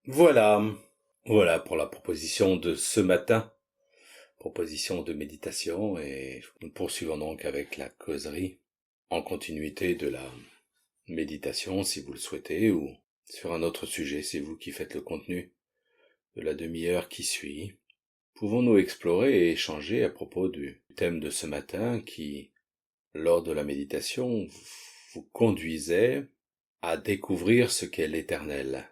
Voilà, voilà pour la proposition de ce matin, proposition de méditation, et nous poursuivons donc avec la causerie, en continuité de la méditation si vous le souhaitez, ou sur un autre sujet, c'est vous qui faites le contenu de la demi-heure qui suit. Pouvons-nous explorer et échanger à propos du thème de ce matin qui, lors de la méditation, vous conduisait à découvrir ce qu'est l'éternel.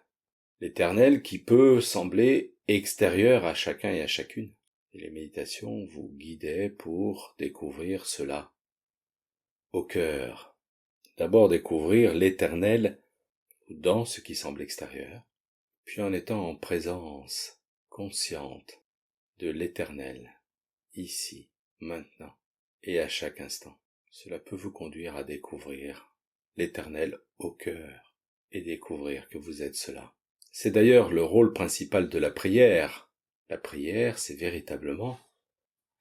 L'éternel qui peut sembler extérieur à chacun et à chacune. Et les méditations vous guidaient pour découvrir cela au cœur. D'abord découvrir l'éternel dans ce qui semble extérieur, puis en étant en présence consciente de l'éternel, ici, maintenant et à chaque instant. Cela peut vous conduire à découvrir l'éternel au cœur et découvrir que vous êtes cela. C'est d'ailleurs le rôle principal de la prière. La prière, c'est véritablement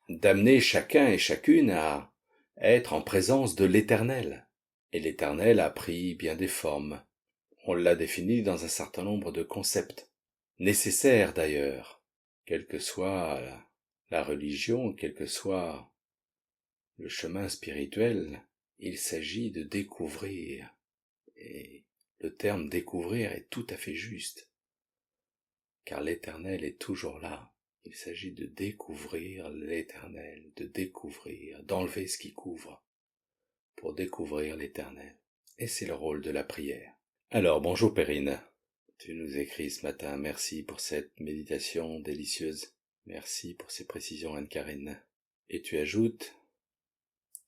d'amener chacun et chacune à être en présence de l'Éternel. Et l'Éternel a pris bien des formes. On l'a défini dans un certain nombre de concepts, nécessaires d'ailleurs, quelle que soit la religion, quel que soit le chemin spirituel, il s'agit de découvrir. Et le terme découvrir est tout à fait juste. Car l'Éternel est toujours là. Il s'agit de découvrir l'Éternel, de découvrir, d'enlever ce qui couvre, pour découvrir l'Éternel. Et c'est le rôle de la prière. Alors, bonjour Perrine. Tu nous écris ce matin, merci pour cette méditation délicieuse. Merci pour ces précisions Anne-Carine. Et tu ajoutes,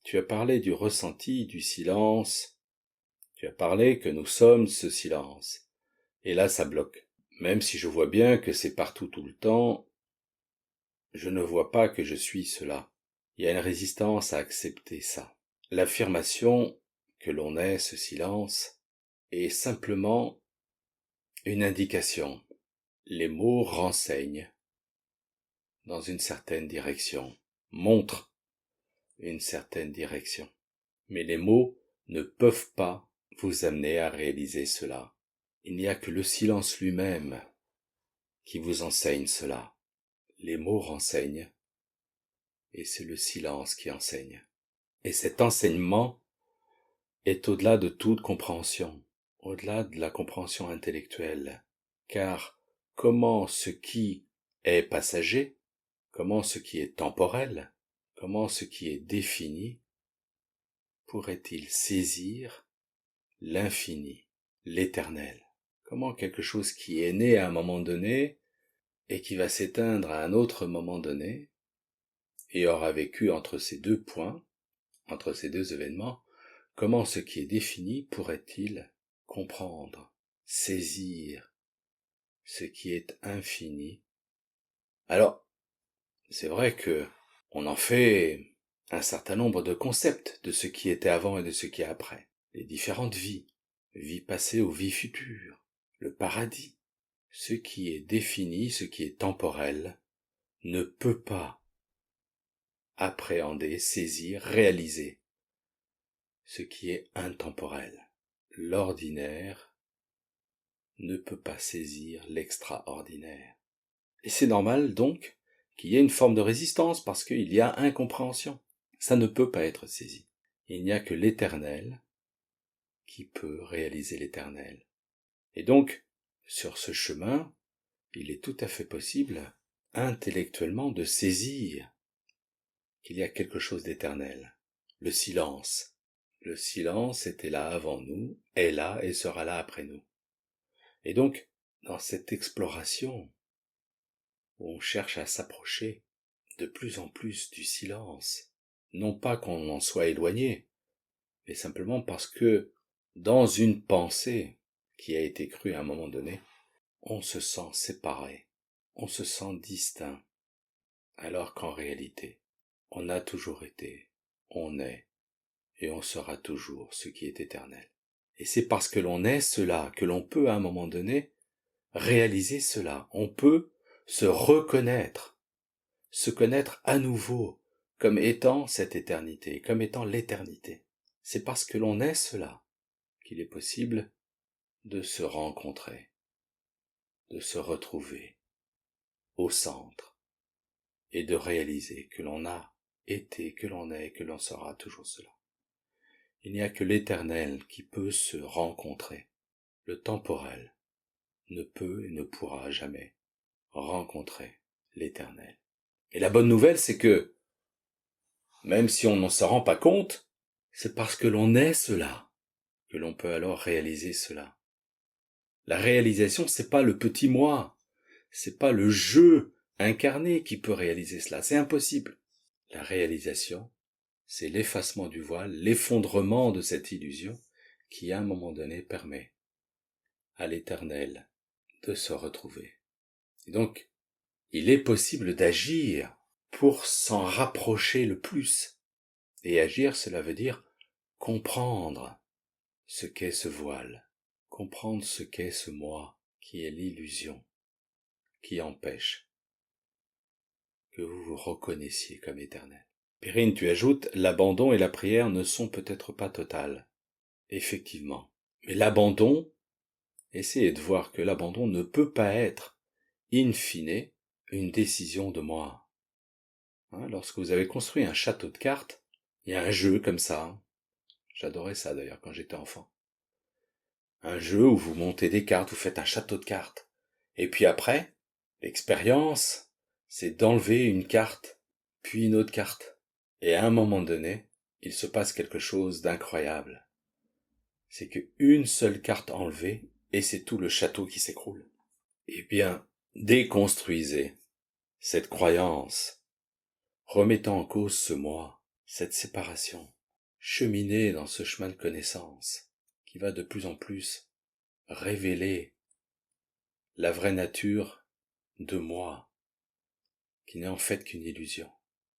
tu as parlé du ressenti, du silence. Tu as parlé que nous sommes ce silence. Et là, ça bloque. Même si je vois bien que c'est partout tout le temps, je ne vois pas que je suis cela. Il y a une résistance à accepter ça. L'affirmation que l'on est ce silence est simplement une indication. Les mots renseignent dans une certaine direction, montrent une certaine direction. Mais les mots ne peuvent pas vous amener à réaliser cela. Il n'y a que le silence lui-même qui vous enseigne cela. Les mots renseignent, et c'est le silence qui enseigne. Et cet enseignement est au-delà de toute compréhension, au-delà de la compréhension intellectuelle, car comment ce qui est passager, comment ce qui est temporel, comment ce qui est défini, pourrait-il saisir l'infini, l'éternel? Comment quelque chose qui est né à un moment donné et qui va s'éteindre à un autre moment donné, et aura vécu entre ces deux points, entre ces deux événements, comment ce qui est défini pourrait-il comprendre, saisir ce qui est infini? Alors, c'est vrai que on en fait un certain nombre de concepts de ce qui était avant et de ce qui est après. Les différentes vies, vie passée ou vie future, le paradis. Ce qui est défini, ce qui est temporel, ne peut pas appréhender, saisir, réaliser ce qui est intemporel. L'ordinaire ne peut pas saisir l'extraordinaire. Et c'est normal donc qu'il y ait une forme de résistance parce qu'il y a incompréhension. Ça ne peut pas être saisi. Il n'y a que l'éternel qui peut réaliser l'éternel. Et donc, sur ce chemin, il est tout à fait possible, intellectuellement, de saisir qu'il y a quelque chose d'éternel. Le silence. Le silence était là avant nous, est là et sera là après nous. Et donc, dans cette exploration, où on cherche à s'approcher de plus en plus du silence, non pas qu'on en soit éloigné, mais simplement parce que, dans une pensée qui a été crue à un moment donné, on se sent séparé, on se sent distinct, alors qu'en réalité, on a toujours été, on est, et on sera toujours ce qui est éternel. Et c'est parce que l'on est cela que l'on peut à un moment donné réaliser cela. On peut se reconnaître, se connaître à nouveau comme étant cette éternité, comme étant l'éternité. C'est parce que l'on est cela qu'il est possible de se rencontrer. de se retrouver au centre et de réaliser que l'on a été, que l'on est, que l'on sera toujours cela. Il n'y a que l'éternel qui peut se rencontrer. Le temporel ne peut et ne pourra jamais rencontrer l'éternel. Et la bonne nouvelle, c'est que, même si on n'en se rend pas compte, c'est parce que l'on est cela, que l'on peut alors réaliser cela. La réalisation, c'est pas le petit moi, c'est pas le jeu incarné qui peut réaliser cela, c'est impossible. La réalisation, c'est l'effacement du voile, l'effondrement de cette illusion qui, à un moment donné, permet à l'éternel de se retrouver. Et donc, il est possible d'agir pour s'en rapprocher le plus. Et agir, cela veut dire comprendre ce qu'est ce voile, comprendre ce qu'est ce moi, qui est l'illusion, qui empêche que vous vous reconnaissiez comme éternel. Perrine, tu ajoutes, l'abandon et la prière ne sont peut-être pas totales. Effectivement. Mais l'abandon, essayez de voir que l'abandon ne peut pas être, in fine, une décision de moi. Lorsque vous avez construit un château de cartes, il y a un jeu comme ça. J'adorais ça d'ailleurs quand j'étais enfant. Un jeu où vous montez des cartes, vous faites un château de cartes. Et puis après, l'expérience, c'est d'enlever une carte, puis une autre carte. Et à un moment donné, il se passe quelque chose d'incroyable. C'est qu'une seule carte enlevée, et c'est tout le château qui s'écroule. Eh bien, déconstruisez cette croyance, remettant en cause ce moi, cette séparation, cheminez dans ce chemin de connaissance, qui va de plus en plus révéler la vraie nature de moi, qui n'est en fait qu'une illusion,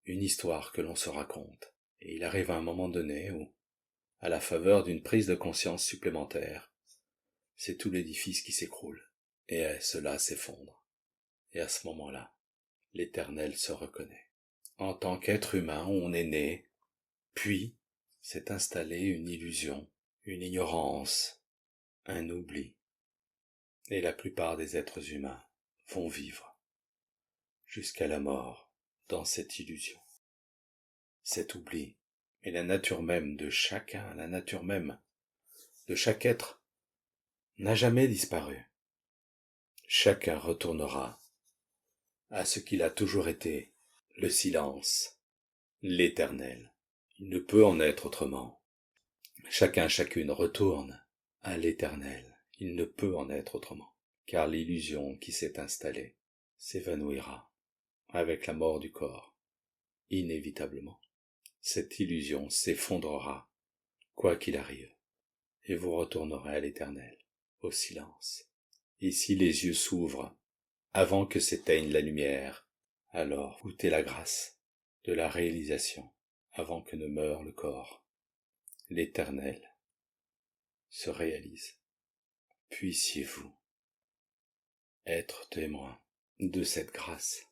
une histoire que l'on se raconte. Et il arrive à un moment donné où, à la faveur d'une prise de conscience supplémentaire, c'est tout l'édifice qui s'écroule, et cela s'effondre. Et à ce moment-là, l'Éternel se reconnaît. En tant qu'être humain, on est né, puis s'est installée une illusion, une ignorance, un oubli. Et la plupart des êtres humains vont vivre jusqu'à la mort dans cette illusion, cet oubli. Et la nature même de chacun, la nature même de chaque être n'a jamais disparu. Chacun retournera à ce qu'il a toujours été, le silence, l'éternel. Il ne peut en être autrement. Chacun, chacune retourne à l'éternel. Il ne peut en être autrement, car l'illusion qui s'est installée s'évanouira avec la mort du corps, inévitablement. Cette illusion s'effondrera, quoi qu'il arrive, et vous retournerez à l'éternel, au silence. Et si les yeux s'ouvrent, avant que s'éteigne la lumière, alors goûtez la grâce de la réalisation, avant que ne meure le corps. L'éternel se réalise. Puissiez-vous être témoin de cette grâce.